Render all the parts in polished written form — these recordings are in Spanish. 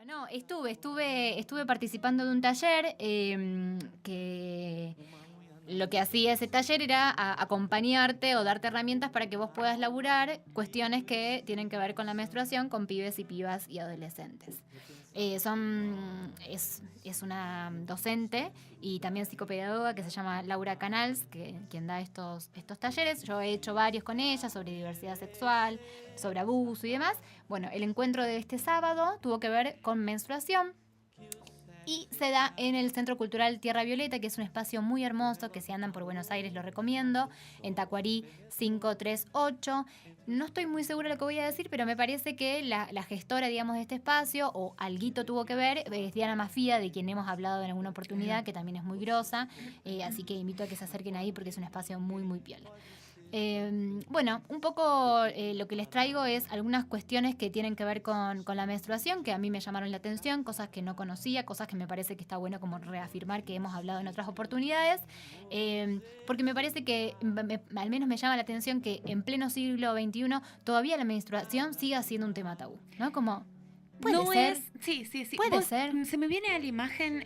No, estuve participando de un taller que lo que hacía ese taller era acompañarte o darte herramientas para que vos puedas laburar cuestiones que tienen que ver con la menstruación con pibes y pibas y adolescentes. Es una docente y también psicopedagoga que se llama Laura Canals, quien da estos talleres. Yo he hecho varios con ella sobre diversidad sexual, sobre abuso y demás. Bueno, el encuentro de este sábado tuvo que ver con menstruación y se da en el Centro Cultural Tierra Violeta, que es un espacio muy hermoso, que si andan por Buenos Aires lo recomiendo, en Tacuarí 538. No estoy muy segura de lo que voy a decir, pero me parece que la gestora, digamos, de este espacio, o alguito tuvo que ver, es Diana Mafía, de quien hemos hablado en alguna oportunidad, que también es muy grosa, así que invito a que se acerquen ahí porque es un espacio muy, muy piola. Bueno, un poco lo que les traigo es algunas cuestiones que tienen que ver con la menstruación, que a mí me llamaron la atención, cosas que no conocía, cosas que me parece que está bueno como reafirmar que hemos hablado en otras oportunidades, porque me parece que al menos me llama la atención que en pleno siglo XXI todavía la menstruación siga siendo un tema tabú, ¿no? Como, puede No ser, es, sí, sí, sí. puede Vos, ser, se me viene a la imagen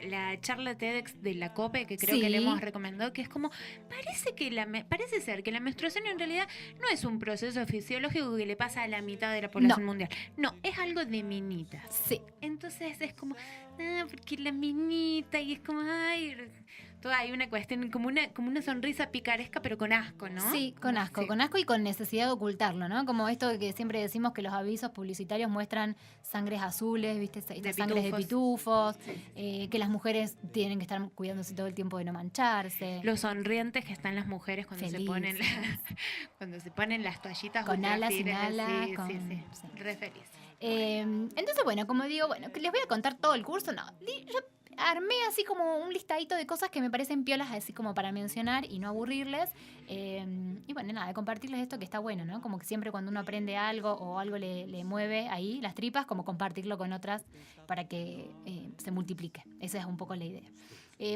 la charla TEDx de la COPE que creo que le hemos sí, recomendado, que es como, parece ser que la menstruación en realidad no es un proceso fisiológico que le pasa a la mitad de la no, población mundial. No, es algo de minitas. sí. Entonces es como, porque la minita, y es como, ay, toda hay una cuestión, como una sonrisa picaresca, pero con asco, ¿no? Sí, Como, sí. con asco y con necesidad de ocultarlo, ¿no? Como esto de que siempre decimos que los avisos publicitarios muestran sangres azules, ¿viste? De Estas sangres de pitufos. pitufos, Sí, sí, sí. que las mujeres tienen que estar cuidándose todo el tiempo de no mancharse, Los sonrientes que están las mujeres cuando se ponen felices, cuando se ponen las toallitas con ultra alas, sin finas, alas, sí, sí, sí, sí. re felices. Bueno. Entonces, bueno, como digo, bueno, que les voy a contar todo el curso, no. Yo armé así como un listadito de cosas que me parecen piolas, así como para mencionar y no aburrirles. Y bueno, nada, de compartirles esto que está bueno, ¿no? Como que siempre cuando uno aprende algo o algo le mueve ahí las tripas, como compartirlo con otras para que se multiplique. Esa es un poco la idea.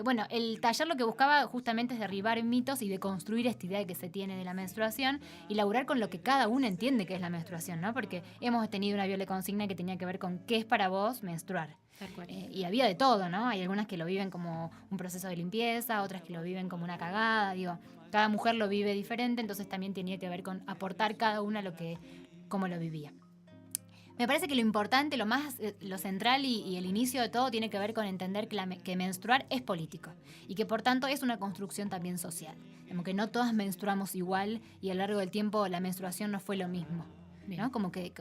Bueno, el taller lo que buscaba justamente es derribar mitos y de construir esta idea que se tiene de la menstruación y laburar con lo que cada uno entiende que es la menstruación, ¿no? Porque hemos tenido una viola consigna que tenía que ver con qué es para vos menstruar. Tal cual. Y había de todo, ¿no? Hay algunas que lo viven como un proceso de limpieza, otras que lo viven como una cagada, digo, cada mujer lo vive diferente, entonces también tenía que ver con aportar cada una cómo lo vivía. Me parece que lo importante, lo central y el inicio de todo tiene que ver con entender que menstruar es político y que por tanto es una construcción también social. Como que no todas menstruamos igual y a lo largo del tiempo la menstruación no fue lo mismo, ¿no? Como que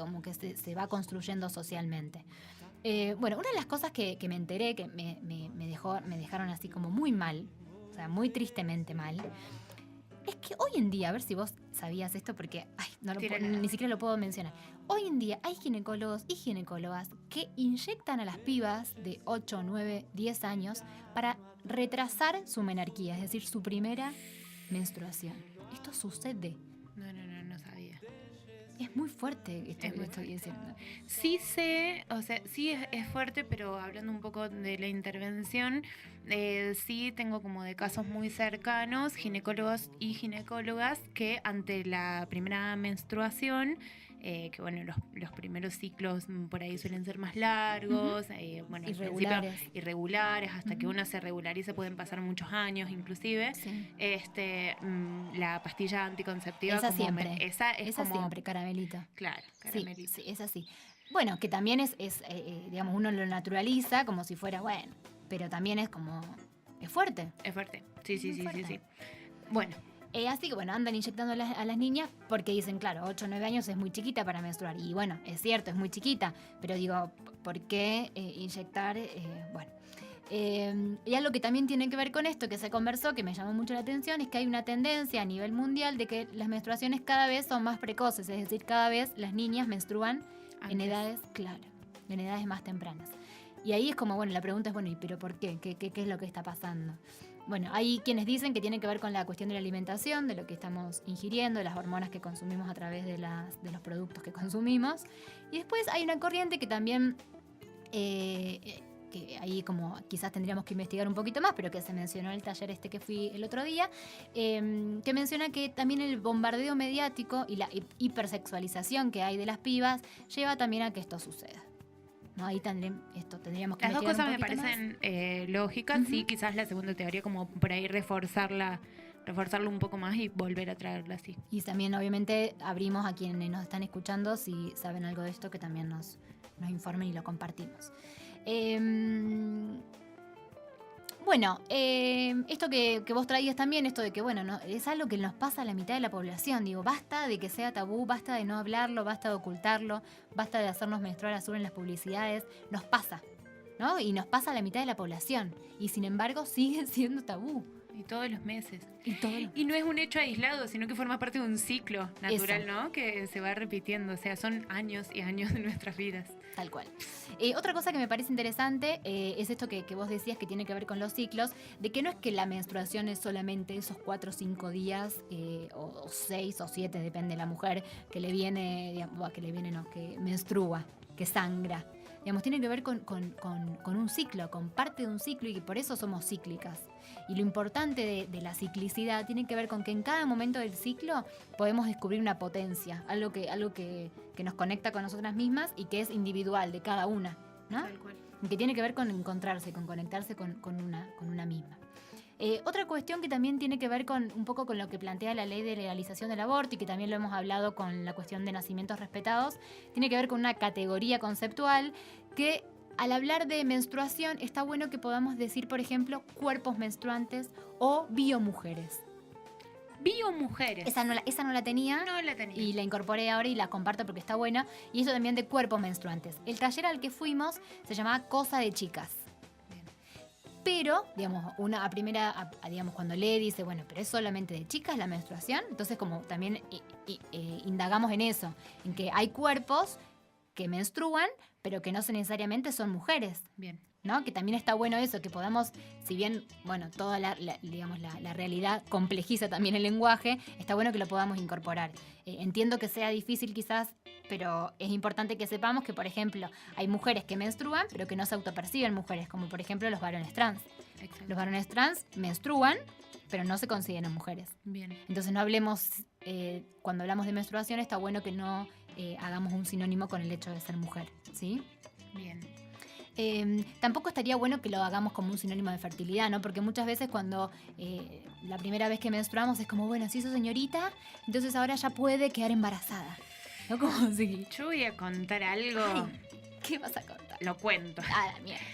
se va construyendo socialmente. Bueno, una de las cosas que me enteré, que me dejaron así como muy mal, o sea, muy tristemente mal, es que hoy en día, a ver si vos sabías esto, porque ni siquiera lo puedo mencionar. Hoy en día hay ginecólogos y ginecólogas que inyectan a las pibas de 8, 9, 10 años para retrasar su menarquía, es decir, su primera menstruación. Esto sucede. No sabía. Es muy fuerte esto Es que muy estoy fuerte. diciendo. Sí sé, o sea, sí es fuerte, pero hablando un poco de la intervención, sí tengo como de casos muy cercanos, ginecólogos y ginecólogas que ante la primera menstruación, que bueno, los primeros ciclos por ahí suelen ser más largos, bueno, al principio Irregulares. irregulares, hasta que uno se regularice pueden pasar muchos años inclusive. Sí. La pastilla anticonceptiva Esa como siempre. esa es Esa como, siempre, caramelito. claro, Sí, caramelito. sí, es así. Bueno, que también digamos, uno lo naturaliza como si fuera, bueno, pero también es como, es fuerte. Es fuerte. Sí, Es sí, muy sí, sí, fuerte. sí. Bueno, Así que bueno, andan inyectando a las niñas porque dicen, claro, 8 o 9 años es muy chiquita para menstruar. Y bueno, es cierto, es muy chiquita, pero digo, ¿por qué inyectar? Bueno. Y algo que también tiene que ver con esto, que se conversó, que me llamó mucho la atención, es que hay una tendencia a nivel mundial de que las menstruaciones cada vez son más precoces, es decir, cada vez las niñas menstruan en antes. edades, claro, en edades más tempranas. Y ahí es como, bueno, la pregunta es, bueno, ¿y pero por qué? ¿Qué es lo que está pasando? Bueno, hay quienes dicen que tiene que ver con la cuestión de la alimentación, de lo que estamos ingiriendo, de las hormonas que consumimos a través de los productos que consumimos. Y después hay una corriente que también, que ahí como quizás tendríamos que investigar un poquito más, pero que se mencionó en el taller que fui el otro día, que menciona que también el bombardeo mediático y la hipersexualización que hay de las pibas lleva también a que esto suceda. ¿no? Ahí tendríamos que Las dos investigar cosas un me poquito parecen lógicas, sí, quizás la segunda teoría como por ahí reforzarlo un poco más y volver a traerla así. Y también obviamente abrimos a quienes nos están escuchando, si saben algo de esto, que también nos informen y lo compartimos. Bueno, esto que vos traías también, esto de que, bueno, no, es algo que nos pasa a la mitad de la población. Digo, basta de que sea tabú, basta de no hablarlo, basta de ocultarlo, basta de hacernos menstruar azul en las publicidades. Nos pasa, ¿no? Y nos pasa a la mitad de la población. Y sin embargo sigue siendo tabú. Y todos los meses. Y Y no es un hecho aislado, sino que forma parte de un ciclo natural, Eso. ¿no? Que se va repitiendo. O sea, son años y años de nuestras vidas. Tal cual. Otra cosa que me parece interesante es esto que vos decías que tiene que ver con los ciclos, de que no es que la menstruación es solamente esos 4 o 5 días, o 6 o 7, depende de la mujer, que le viene, digamos, que menstrua, que sangra. Digamos, tiene que ver con un ciclo, con parte de un ciclo, y que por eso somos cíclicas. Y lo importante de la ciclicidad tiene que ver con que en cada momento del ciclo podemos descubrir una potencia, algo que nos conecta con nosotras mismas y que es individual de cada una, ¿no? Tal cual. Y que tiene que ver con encontrarse, con conectarse con una misma. Otra cuestión que también tiene que ver un poco con lo que plantea la ley de legalización del aborto, y que también lo hemos hablado con la cuestión de nacimientos respetados, tiene que ver con una categoría conceptual que, al hablar de menstruación, está bueno que podamos decir, por ejemplo, cuerpos menstruantes o biomujeres. Biomujeres. Esa no la tenía. No la tenía. Y la incorporé ahora y la comparto porque está buena. Y eso también de cuerpos menstruantes. El taller al que fuimos se llamaba Cosa de Chicas. Bien. Pero, digamos, digamos, cuando le dice, bueno, pero es solamente de chicas la menstruación, entonces como también indagamos en eso, en que hay cuerpos que menstruan, pero que no necesariamente son mujeres. Bien. ¿No? Que también está bueno eso, que podamos, si bien, bueno, toda la realidad complejiza también el lenguaje, está bueno que lo podamos incorporar. Entiendo que sea difícil quizás, pero es importante que sepamos que, por ejemplo, hay mujeres que menstruan, pero que no se autoperciben mujeres, como por ejemplo los varones trans. Exacto. Los varones trans menstruan, pero no se consideran mujeres. Bien. Entonces no hablemos, cuando hablamos de menstruación, está bueno que no hagamos un sinónimo con el hecho de ser mujer, ¿sí? Bien. Tampoco estaría bueno que lo hagamos como un sinónimo de fertilidad, ¿no? Porque muchas veces cuando la primera vez que menstruamos es como, bueno, si sos señorita, entonces ahora ya puede quedar embarazada, ¿no? Como si... Yo voy a contar algo. Ay, ¿qué vas a contar? Lo cuento. Ah, la mierda.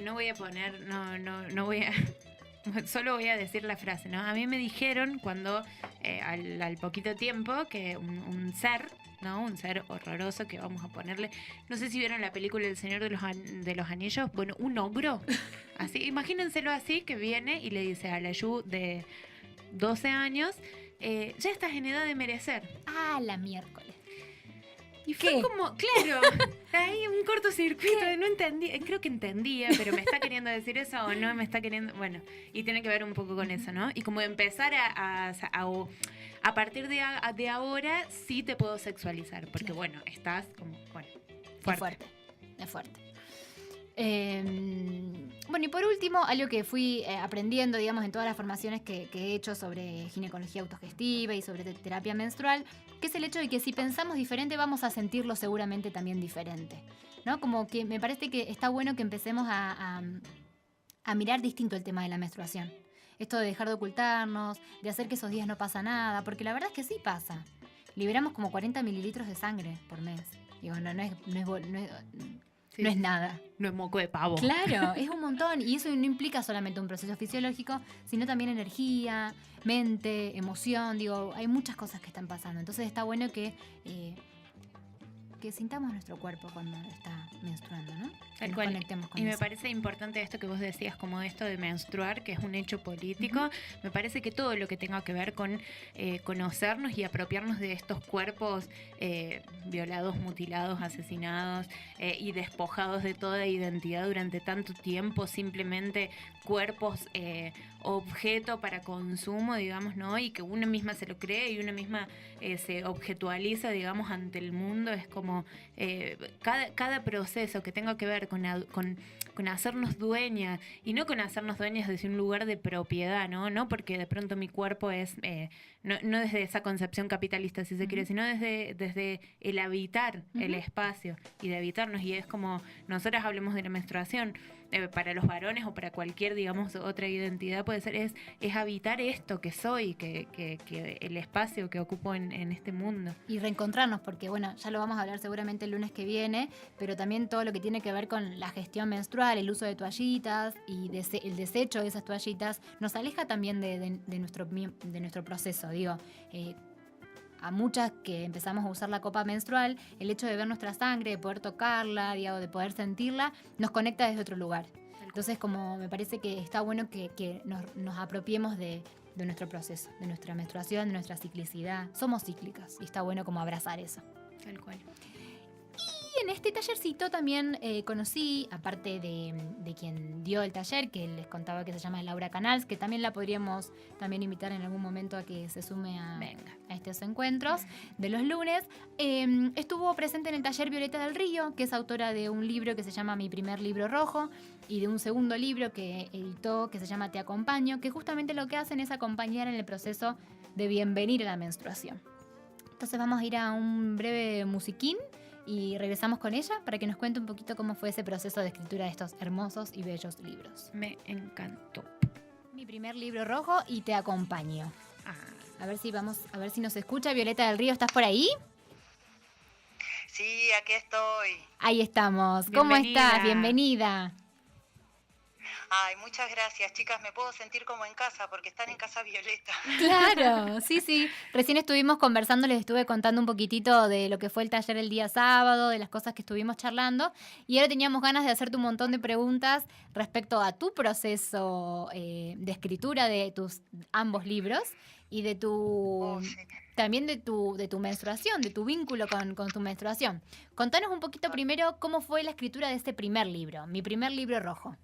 No voy a poner, no voy a... Solo voy a decir la frase, ¿no? A mí me dijeron cuando, al poquito tiempo, que un ser, ¿no? Un ser horroroso que vamos a ponerle... No sé si vieron la película El Señor de los Anillos. Bueno, un ogro. Así, imagínenselo así, que viene y le dice a la Yu de 12 años, ya estás en edad de merecer. Ah, la miércoles. Y fue ¿Qué? como, claro, ahí un cortocircuito, no entendí, creo que entendía, pero me está queriendo decir eso o no me está queriendo, bueno, y tiene que ver un poco con eso, ¿no? Y como empezar a partir de ahora sí te puedo sexualizar, porque Claro. bueno, estás como, bueno, fuerte. Es fuerte. Bueno, y por último, algo que fui aprendiendo, digamos, en todas las formaciones que he hecho sobre ginecología autogestiva y sobre terapia menstrual, que es el hecho de que si pensamos diferente vamos a sentirlo seguramente también diferente, ¿no? Como que me parece que está bueno que empecemos a mirar distinto el tema de la menstruación. Esto de dejar de ocultarnos, de hacer que esos días no pasa nada, porque la verdad es que sí pasa. Liberamos como 40 mililitros de sangre por mes. Digo, no es nada. No es moco de pavo. Claro, es un montón. Y eso no implica solamente un proceso fisiológico, sino también energía, mente, emoción. Digo, hay muchas cosas que están pasando. Entonces está bueno que sintamos nuestro cuerpo cuando está menstruando, ¿no? Que Tal nos cual. conectemos con Y me eso. parece importante esto que vos decías, como esto de menstruar, que es un hecho político. Me parece que todo lo que tenga que ver con conocernos y apropiarnos de estos cuerpos violados, mutilados, asesinados y despojados de toda identidad durante tanto tiempo, simplemente cuerpos objeto para consumo, digamos, ¿no? Y que una misma se lo cree y una misma se objetualiza, digamos, ante el mundo. Es como cada proceso que tenga que ver habitar, con hacernos dueñas, y no con hacernos dueñas desde un lugar de propiedad, ¿no? No porque de pronto mi cuerpo es, no desde esa concepción capitalista, si se quiere, sino desde el habitar el espacio y de habitarnos. Y es como, nosotras hablemos de la menstruación, para los varones o para cualquier, digamos, otra identidad puede ser, es habitar esto que soy, que el espacio que ocupo en este mundo. Y reencontrarnos, porque bueno, ya lo vamos a hablar seguramente el lunes que viene, pero también todo lo que tiene que ver con la gestión menstrual, el uso de toallitas y el desecho de esas toallitas, nos aleja también de nuestro proceso, digo. A muchas que empezamos a usar la copa menstrual, el hecho de ver nuestra sangre, de poder tocarla, digamos, de poder sentirla, nos conecta desde otro lugar. Entonces, como me parece que está bueno que nos apropiemos de nuestro proceso, de nuestra menstruación, de nuestra ciclicidad. Somos cíclicas y está bueno como abrazar eso. Tal cual. Y en este tallercito también conocí, aparte de quien dio el taller, que les contaba que se llama Laura Canals, que también la podríamos también invitar en algún momento a que se sume a estos encuentros de los lunes. Estuvo presente en el taller Violeta del Río, que es autora de un libro que se llama Mi primer libro rojo, y de un segundo libro que editó que se llama Te acompaño, que justamente lo que hacen es acompañar en el proceso de bienvenir a la menstruación. Entonces vamos a ir a un breve musiquín y regresamos con ella para que nos cuente un poquito cómo fue ese proceso de escritura de estos hermosos y bellos libros. Me encantó. Mi primer libro rojo y Te acompaño. A ver si nos escucha. Violeta del Río, ¿estás por ahí? Sí, aquí estoy. Ahí estamos. ¿Cómo estás? Bienvenida. Ay, muchas gracias, chicas. Me puedo sentir como en casa porque están en casa Violeta. Claro, sí. Recién estuvimos conversando, les estuve contando un poquitito de lo que fue el taller el día sábado, de las cosas que estuvimos charlando. Y ahora teníamos ganas de hacerte un montón de preguntas respecto a tu proceso de escritura de tus ambos libros y de también de tu menstruación, de tu vínculo con tu menstruación. Contanos un poquito primero cómo fue la escritura de este primer libro, Mi primer libro rojo.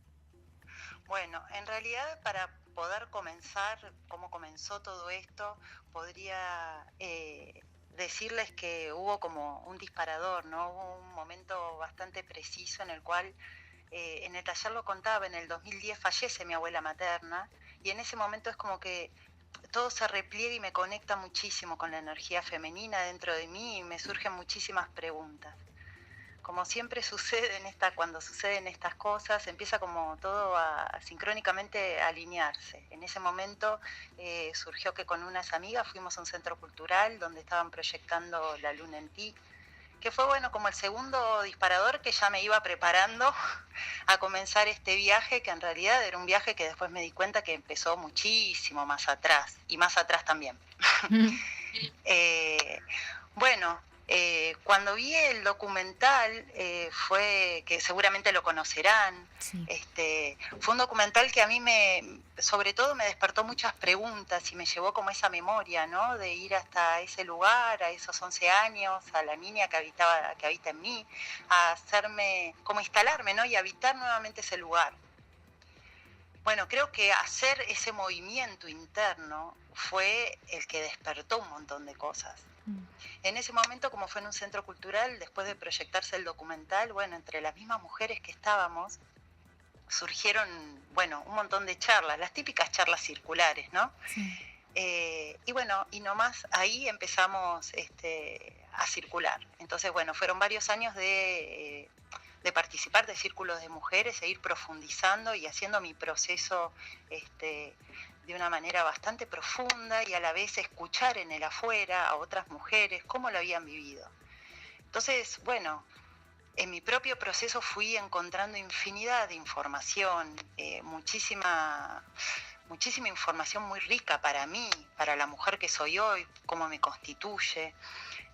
Bueno, en realidad para poder comenzar, cómo comenzó todo esto, podría decirles que hubo como un disparador, ¿no? Hubo un momento bastante preciso en el cual, en el taller lo contaba, en el 2010 fallece mi abuela materna y en ese momento es como que todo se repliega y me conecta muchísimo con la energía femenina dentro de mí y me surgen muchísimas preguntas. Como siempre sucede cuando suceden estas cosas, empieza como todo a sincrónicamente alinearse. En ese momento surgió que con unas amigas fuimos a un centro cultural donde estaban proyectando La Luna en Ti, que fue bueno como el segundo disparador que ya me iba preparando a comenzar este viaje, que en realidad era un viaje que después me di cuenta que empezó muchísimo más atrás, y más atrás también. Cuando vi el documental, fue, que seguramente lo conocerán, sí. Fue un documental que a mí sobre todo me despertó muchas preguntas y me llevó como esa memoria, ¿no? De ir hasta ese lugar, a esos 11 años, a la niña que habita en mí, a hacerme, como instalarme, ¿no? Y habitar nuevamente ese lugar. Bueno, creo que hacer ese movimiento interno fue el que despertó un montón de cosas. En ese momento, como fue en un centro cultural, después de proyectarse el documental, bueno, entre las mismas mujeres que estábamos, surgieron, bueno, un montón de charlas, las típicas charlas circulares, ¿no? Sí. Y nomás ahí empezamos a circular. Entonces, bueno, fueron varios años de participar de círculos de mujeres e ir profundizando y haciendo mi proceso de una manera bastante profunda y a la vez escuchar en el afuera a otras mujeres cómo lo habían vivido. Entonces, bueno, en mi propio proceso fui encontrando infinidad de información, muchísima información muy rica para mí, para la mujer que soy hoy, cómo me constituye.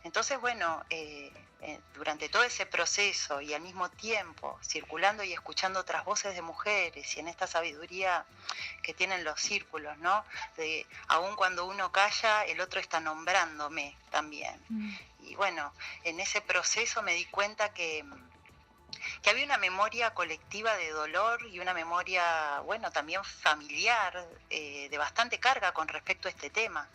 Entonces, bueno, durante todo ese proceso y al mismo tiempo circulando y escuchando otras voces de mujeres y en esta sabiduría que tienen los círculos, ¿no? De aun cuando uno calla, el otro está nombrándome también. Y bueno, en ese proceso me di cuenta que había una memoria colectiva de dolor y una memoria, bueno, también familiar, de bastante carga con respecto a este tema.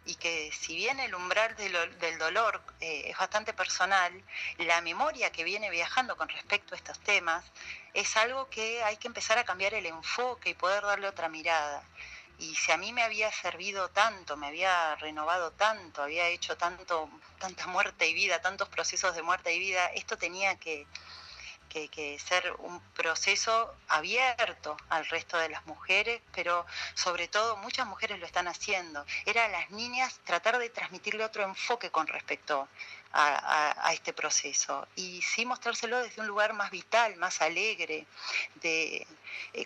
y que si bien el umbral del dolor es bastante personal, la memoria que viene viajando con respecto a estos temas es algo que hay que empezar a cambiar el enfoque y poder darle otra mirada. Y si a mí me había servido tanto, me había renovado tanto, había hecho tanta muerte y vida, tantos procesos de muerte y vida, esto tenía que ser un proceso abierto al resto de las mujeres, pero sobre todo muchas mujeres lo están haciendo. Era a las niñas tratar de transmitirle otro enfoque con respecto a este proceso y sí mostrárselo desde un lugar más vital, más alegre, de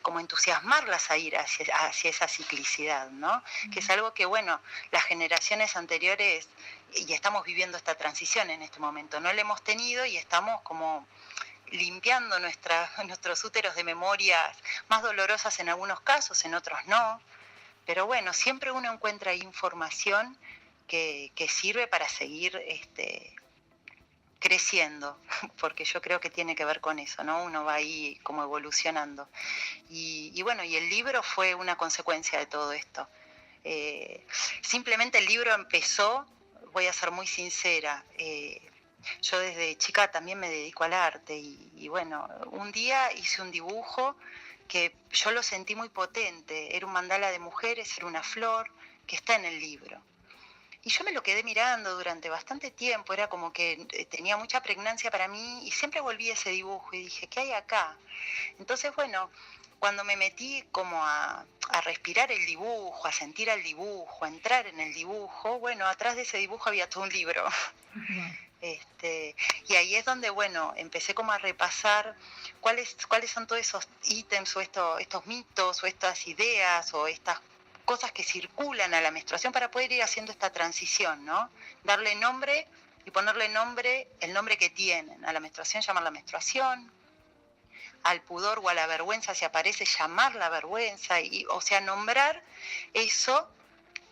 como entusiasmarlas a ir hacia esa ciclicidad, ¿no? Que es algo que, bueno, las generaciones anteriores, y estamos viviendo esta transición en este momento, no la hemos tenido y estamos como limpiando nuestros úteros de memorias más dolorosas en algunos casos, en otros no. Pero bueno, siempre uno encuentra información que sirve para seguir creciendo, porque yo creo que tiene que ver con eso, ¿no? Uno va ahí como evolucionando. Y bueno, y el libro fue una consecuencia de todo esto. Simplemente el libro empezó, voy a ser muy sincera, yo desde chica también me dedico al arte y bueno, un día hice un dibujo que yo lo sentí muy potente, era un mandala de mujeres, era una flor que está en el libro. Y yo me lo quedé mirando durante bastante tiempo, era como que tenía mucha pregnancia para mí y siempre volví a ese dibujo y dije, ¿qué hay acá? Entonces, bueno, cuando me metí como a respirar el dibujo, a sentir el dibujo, a entrar en el dibujo, bueno, atrás de ese dibujo había todo un libro. Wow. Y ahí es donde, bueno, empecé como a repasar cuáles son todos esos ítems o estos mitos o estas ideas o estas cosas que circulan a la menstruación para poder ir haciendo esta transición, ¿no? Darle nombre y ponerle nombre, el nombre que tienen. A la menstruación llamarla menstruación, al pudor o a la vergüenza, si aparece, llamar la vergüenza, o sea, nombrar eso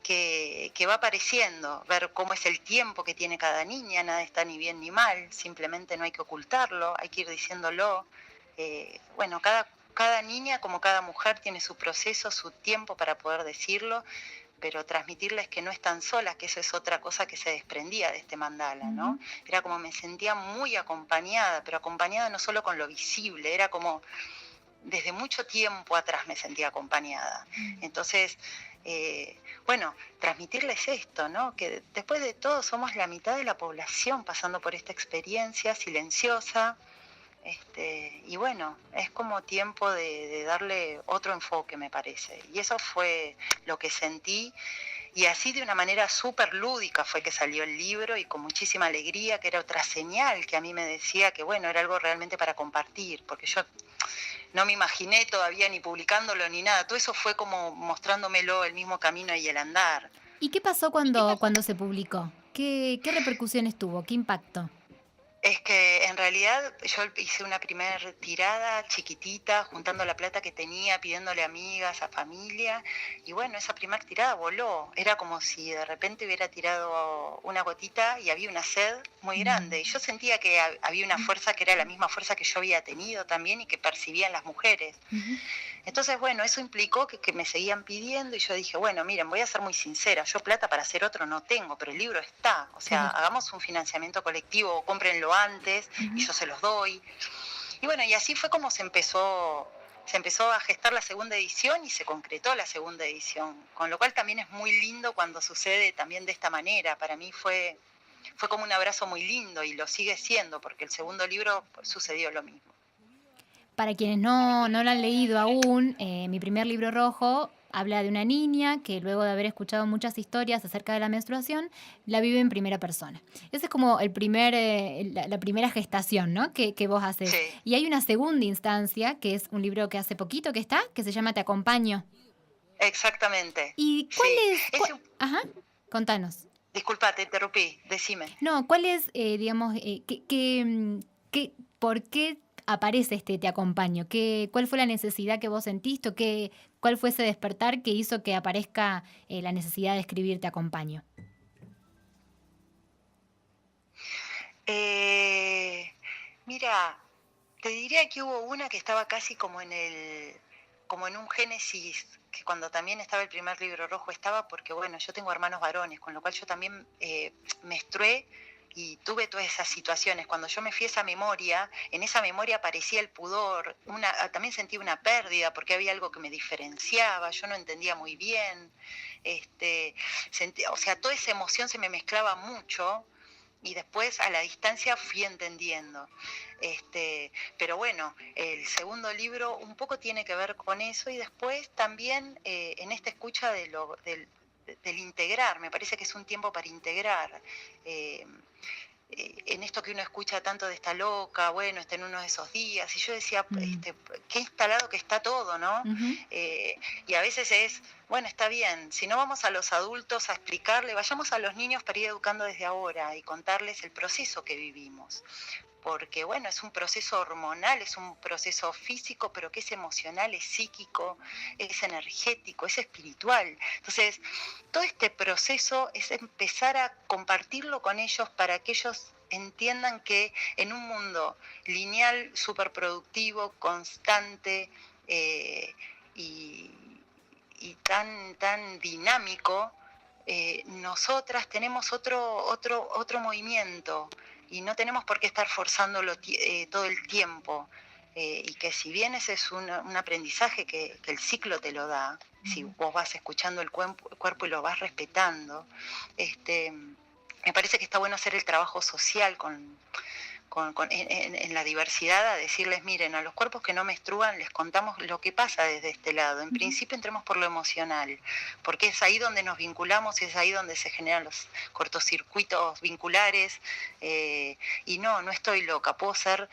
que va apareciendo, ver cómo es el tiempo que tiene cada niña, nada está ni bien ni mal, simplemente no hay que ocultarlo, hay que ir diciéndolo. Bueno, cada niña, como cada mujer, tiene su proceso, su tiempo para poder decirlo, pero transmitirles que no están solas, que eso es otra cosa que se desprendía de este mandala, ¿no? Era como me sentía muy acompañada, pero acompañada no solo con lo visible, era como desde mucho tiempo atrás me sentía acompañada. Entonces, bueno, transmitirles esto, ¿no? Que después de todo somos la mitad de la población pasando por esta experiencia silenciosa, y bueno, es como tiempo de darle otro enfoque, me parece. Y eso fue lo que sentí. Y así de una manera súper lúdica fue que salió el libro y con muchísima alegría, que era otra señal que a mí me decía que bueno, era algo realmente para compartir, porque yo no me imaginé todavía ni publicándolo ni nada, todo eso fue como mostrándomelo el mismo camino y el andar. ¿Y qué pasó cuando se publicó? ¿Qué repercusiones tuvo? ¿Qué impacto? Es que en realidad yo hice una primera tirada chiquitita, juntando la plata que tenía, pidiéndole a amigas, a familia, y bueno, esa primera tirada voló. Era como si de repente hubiera tirado una gotita y había una sed muy grande. Y yo sentía que había una fuerza que era la misma fuerza que yo había tenido también y que percibían las mujeres. Entonces, bueno, eso implicó que me seguían pidiendo y yo dije, bueno, miren, voy a ser muy sincera, yo plata para hacer otro no tengo, pero el libro está, o sea, hagamos un financiamiento colectivo o cómprenlo antes y yo se los doy. Y bueno, y así fue como se empezó a gestar la segunda edición y se concretó la segunda edición, con lo cual también es muy lindo cuando sucede también de esta manera. Para mí fue como un abrazo muy lindo y lo sigue siendo, porque el segundo libro pues, sucedió lo mismo. Para quienes no lo han leído aún, mi primer libro rojo habla de una niña que luego de haber escuchado muchas historias acerca de la menstruación, la vive en primera persona. Ese es como la primera gestación, ¿no? que vos haces. Sí. Y hay una segunda instancia, que es un libro que hace poquito que está, que se llama Te acompaño. Exactamente. ¿Y cuál sí. es? Ajá, contanos. Disculpa, te interrumpí, decime. No, ¿cuál es, digamos, por qué aparece Te acompaño? ¿Cuál fue la necesidad que vos sentiste? ¿Cuál fue ese despertar que hizo que aparezca la necesidad de escribir Te acompaño? Mira, te diría que hubo una que estaba casi como en el como en un génesis, que cuando también estaba el primer libro rojo estaba porque, bueno, yo tengo hermanos varones, con lo cual yo también menstrué y tuve todas esas situaciones. Cuando yo me fui a esa memoria, en esa memoria aparecía el pudor, también sentí una pérdida porque había algo que me diferenciaba, yo no entendía muy bien, o sea, toda esa emoción se me mezclaba mucho y después a la distancia fui entendiendo. Pero bueno, el segundo libro un poco tiene que ver con eso y después también en esta escucha del integrar, me parece que es un tiempo para integrar. En esto que uno escucha tanto de esta loca, bueno, está en uno de esos días, y yo decía, qué instalado que está todo, ¿no? Uh-huh. Y a veces es, bueno, está bien, si no vamos a los adultos a explicarle, vayamos a los niños para ir educando desde ahora y contarles el proceso que vivimos. Porque bueno, es un proceso hormonal, es un proceso físico, pero que es emocional, es psíquico, es energético, es espiritual. Entonces, todo este proceso es empezar a compartirlo con ellos para que ellos entiendan que en un mundo lineal, superproductivo, constante y tan dinámico, nosotras tenemos otro movimiento y no tenemos por qué estar forzándolo todo el tiempo. Y que si bien ese es un aprendizaje que el ciclo te lo da, si vos vas escuchando el cuerpo y lo vas respetando, me parece que está bueno hacer el trabajo social en la diversidad, a decirles, miren, a los cuerpos que no menstruan les contamos lo que pasa desde este lado. En principio entremos por lo emocional, porque es ahí donde nos vinculamos y es ahí donde se generan los cortocircuitos vinculares. Y no estoy loca, puedo ser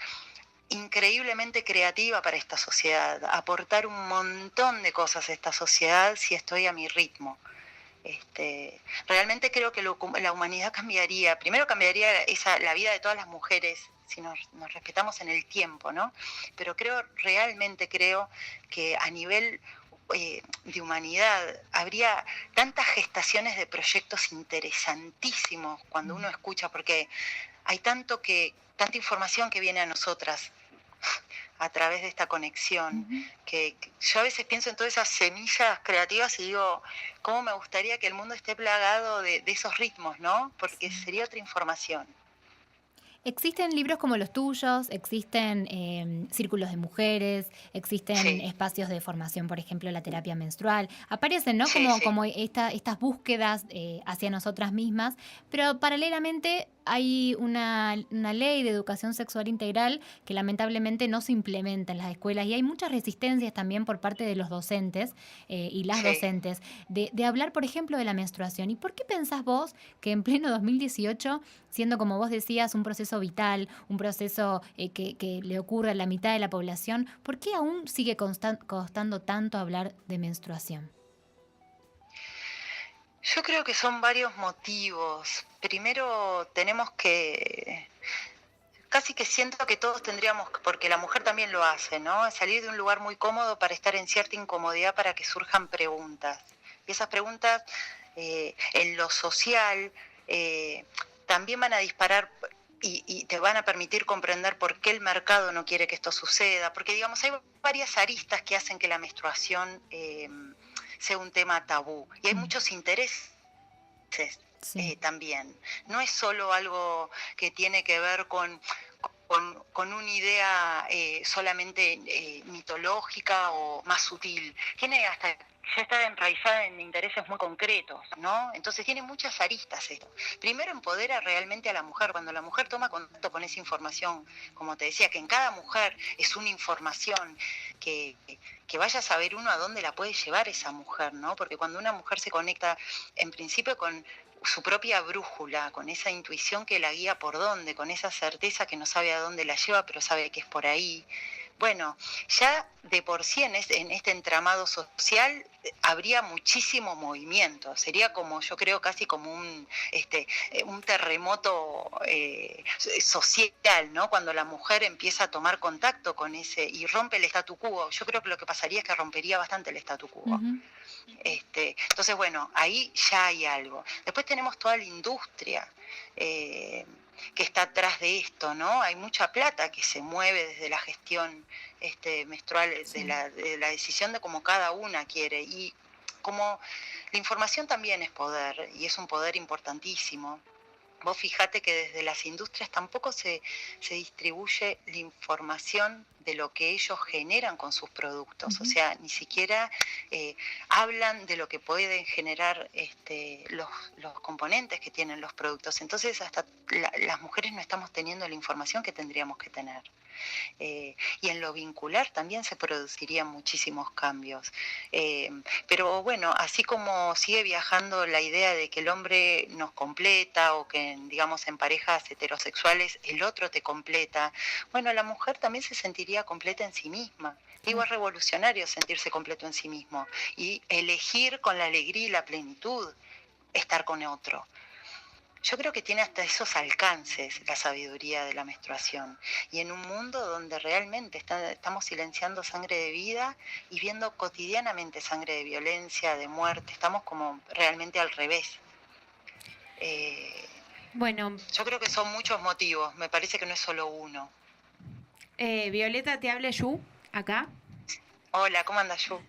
increíblemente creativa para esta sociedad, aportar un montón de cosas a esta sociedad si estoy a mi ritmo. Realmente creo que la humanidad cambiaría, primero cambiaría la vida de todas las mujeres si nos respetamos en el tiempo, ¿no? Pero realmente creo que a nivel de humanidad habría tantas gestaciones de proyectos interesantísimos cuando uno escucha, porque hay tanta información que viene a nosotras a través de esta conexión, que yo a veces pienso en todas esas semillas creativas y digo, cómo me gustaría que el mundo esté plagado de esos ritmos, ¿no? Porque sería otra información. Existen libros como los tuyos, existen círculos de mujeres, existen espacios de formación, por ejemplo, la terapia menstrual. Aparecen, ¿no? Como estas búsquedas hacia nosotras mismas, pero paralelamente hay una ley de educación sexual integral que lamentablemente no se implementa en las escuelas y hay muchas resistencias también por parte de los docentes y las docentes de hablar, por ejemplo, de la menstruación. ¿Y por qué pensás vos que en pleno 2018, siendo, como vos decías, un proceso vital, un proceso que le ocurre a la mitad de la población, ¿por qué aún sigue costando tanto hablar de menstruación? Yo creo que son varios motivos. Primero tenemos casi que siento que todos tendríamos, porque la mujer también lo hace, ¿no? Salir de un lugar muy cómodo para estar en cierta incomodidad para que surjan preguntas. Y esas preguntas en lo social también van a disparar y te van a permitir comprender por qué el mercado no quiere que esto suceda. Porque, digamos, hay varias aristas que hacen que la menstruación sea un tema tabú. Y hay muchos intereses también. No es solo algo que tiene que ver con una idea solamente mitológica o más sutil. Tiene ya está enraizada en intereses muy concretos, ¿no? Entonces tiene muchas aristas esto. Primero empodera realmente a la mujer. Cuando la mujer toma contacto con esa información, como te decía, que en cada mujer es una información que vaya a saber uno a dónde la puede llevar esa mujer, ¿no? Porque cuando una mujer se conecta en principio con su propia brújula, con esa intuición que la guía por dónde, con esa certeza que no sabe a dónde la lleva, pero sabe que es por ahí. Bueno, ya de por sí en este entramado social habría muchísimo movimiento. Sería como, yo creo, casi como un terremoto social, ¿no? Cuando la mujer empieza a tomar contacto con ese y rompe el statu quo. Yo creo que lo que pasaría es que rompería bastante el statu quo. Uh-huh. Entonces, bueno, ahí ya hay algo. Después tenemos toda la industria. que está atrás de esto, ¿no? Hay mucha plata que se mueve desde la gestión menstrual, Sí. de la decisión de cómo cada una quiere. Y como la información también es poder, y es un poder importantísimo. Vos fijate que desde las industrias tampoco se distribuye la información de lo que ellos generan con sus productos. O sea, ni siquiera hablan de lo que pueden generar los componentes que tienen los productos. Entonces, hasta las mujeres no estamos teniendo la información que tendríamos que tener. Y en lo vincular también se producirían muchísimos cambios. Pero bueno, así como sigue viajando la idea de que el hombre nos completa o que, digamos, en parejas heterosexuales el otro te completa, bueno, la mujer también se sentiría completa en sí misma. Digo, es revolucionario sentirse completo en sí mismo y elegir con la alegría y la plenitud estar con otro. Yo creo que tiene hasta esos alcances la sabiduría de la menstruación. Y en un mundo donde realmente estamos silenciando sangre de vida y viendo cotidianamente sangre de violencia, de muerte, estamos como realmente al revés. Bueno, yo creo que son muchos motivos, me parece que no es solo uno. Violeta, te habla Yu, acá. Hola, ¿cómo andas, Yu?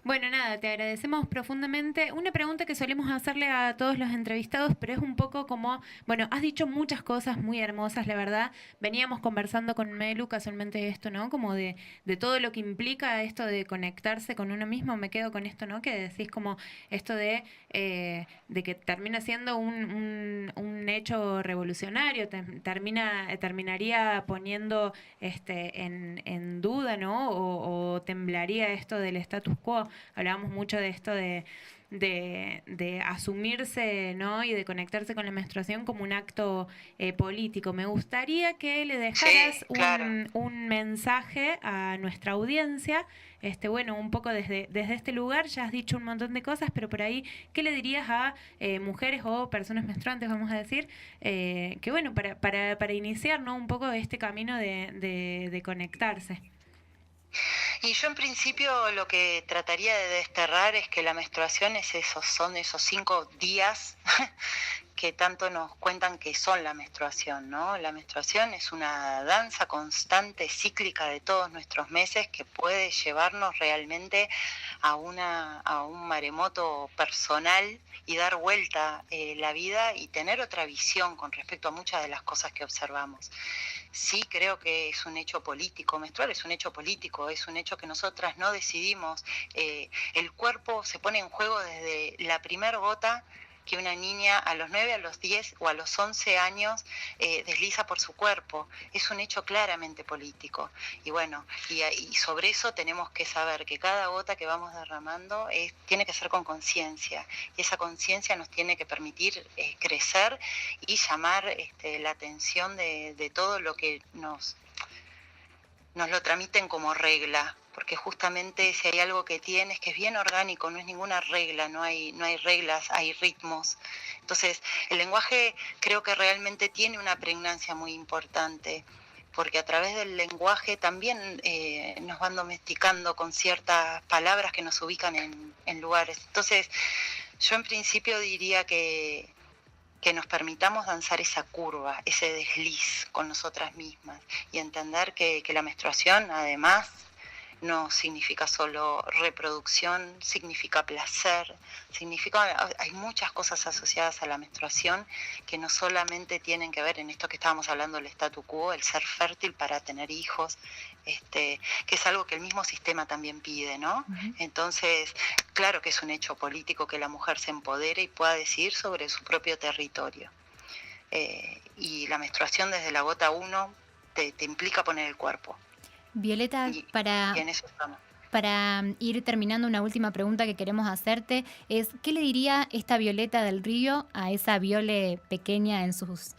Bueno, nada, te agradecemos profundamente. Una pregunta que solemos hacerle a todos los entrevistados, pero es un poco como, bueno, has dicho muchas cosas muy hermosas, la verdad. Veníamos conversando con Melu casualmente esto, ¿no? Como de todo lo que implica esto de conectarse con uno mismo. Me quedo con esto, ¿no? Que decís como esto de que termina siendo un hecho revolucionario, terminaría poniendo en duda, ¿no? O temblaría esto del status quo. Hablábamos mucho de esto de asumirse, ¿no? Y de conectarse con la menstruación como un acto político. Me gustaría que le dejaras Sí, claro. un mensaje a nuestra audiencia. Bueno, un poco desde este lugar, ya has dicho un montón de cosas, pero por ahí, ¿qué le dirías a mujeres o personas menstruantes, vamos a decir, que bueno, para iniciar, ¿no? Un poco este camino de conectarse? Y yo en principio lo que trataría de desterrar es que la menstruación son esos 5 días que tanto nos cuentan que son la menstruación, ¿no? La menstruación es una danza constante, cíclica de todos nuestros meses que puede llevarnos realmente a un maremoto personal y dar vuelta la vida y tener otra visión con respecto a muchas de las cosas que observamos. Sí, creo que es un hecho político, menstruar es un hecho político, es un hecho que nosotras no decidimos. El cuerpo se pone en juego desde la primer gota que una niña a los 9, a los 10 o a los 11 años desliza por su cuerpo. Es un hecho claramente político. Y bueno, y sobre eso tenemos que saber que cada gota que vamos derramando tiene que ser con conciencia. Y esa conciencia nos tiene que permitir crecer y llamar la atención de todo lo que nos lo tramiten como regla, porque justamente si hay algo que tiene es que es bien orgánico, no es ninguna regla, no hay reglas, hay ritmos. Entonces, el lenguaje creo que realmente tiene una pregnancia muy importante, porque a través del lenguaje también nos van domesticando con ciertas palabras que nos ubican en lugares. Entonces, yo en principio diría que nos permitamos danzar esa curva, ese desliz con nosotras mismas y entender que la menstruación además no significa solo reproducción, significa placer, hay muchas cosas asociadas a la menstruación que no solamente tienen que ver en esto que estábamos hablando del statu quo, el ser fértil para tener hijos, que es algo que el mismo sistema también pide, ¿no? Uh-huh. Entonces, claro que es un hecho político que la mujer se empodere y pueda decidir sobre su propio territorio. Y la menstruación desde la gota 1 te implica poner el cuerpo. Violeta, y en eso estamos. Para ir terminando, una última pregunta que queremos hacerte es, ¿qué le diría esta Violeta del Río a esa Viole pequeña en sus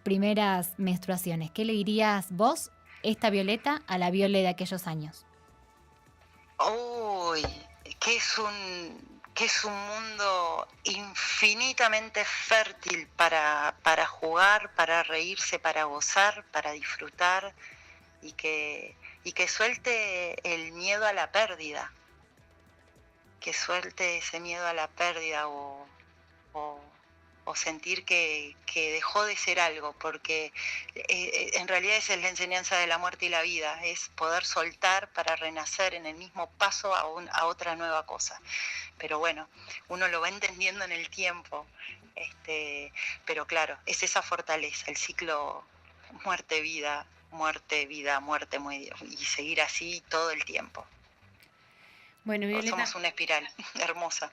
primeras menstruaciones? ¿Qué le dirías vos, esta Violeta, a la Viole de aquellos años? Uy, que es un mundo infinitamente fértil para jugar, para reírse, para gozar, para disfrutar, y que suelte el miedo a la pérdida, que suelte ese miedo a la pérdida o o sentir que dejó de ser algo, porque en realidad esa es la enseñanza de la muerte y la vida, es poder soltar para renacer en el mismo paso a otra nueva cosa. Pero bueno, uno lo va entendiendo en el tiempo, pero claro, es esa fortaleza, el ciclo muerte-vida, muerte-vida, muerte, y seguir así todo el tiempo. Bueno, Violeta, somos una espiral hermosa.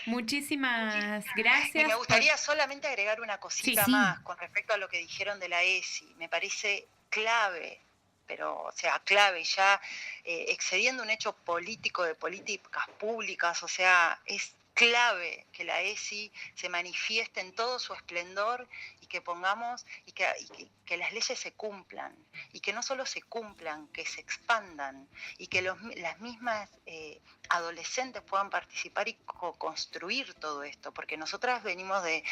Muchísimas gracias. Y me gustaría solamente agregar una cosita más con respecto a lo que dijeron de la ESI. Me parece clave, pero, o sea, clave, ya excediendo un hecho político de políticas públicas, o sea, es clave que la ESI se manifieste en todo su esplendor y que pongamos y que las leyes se cumplan, y que no solo se cumplan, que se expandan, y que las mismas adolescentes puedan participar y construir todo esto, porque nosotras venimos de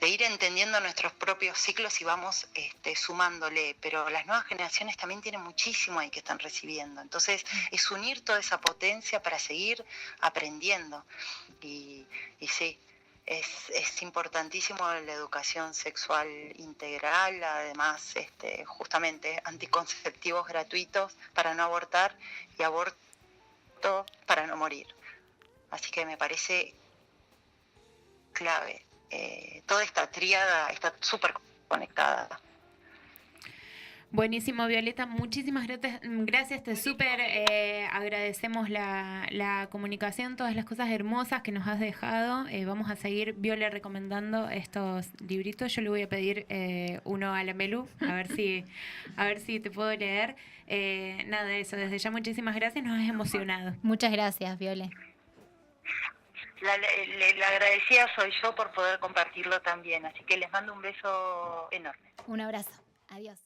ir entendiendo nuestros propios ciclos y vamos sumándole, pero las nuevas generaciones también tienen muchísimo ahí que están recibiendo, entonces es unir toda esa potencia para seguir aprendiendo. Y sí, es importantísimo la educación sexual integral, además justamente anticonceptivos gratuitos para no abortar y aborto para no morir. Así que me parece clave. Toda esta tríada está súper conectada. Buenísimo, Violeta, muchísimas gracias, te súper agradecemos la comunicación, todas las cosas hermosas que nos has dejado. Vamos a seguir, Viole, recomendando estos libritos. Yo le voy a pedir uno a la Melu, a ver si te puedo leer. Nada de eso, desde ya muchísimas gracias, nos has emocionado. Muchas gracias, Viole. La agradecida soy yo por poder compartirlo también, así que les mando un beso enorme. Un abrazo, adiós.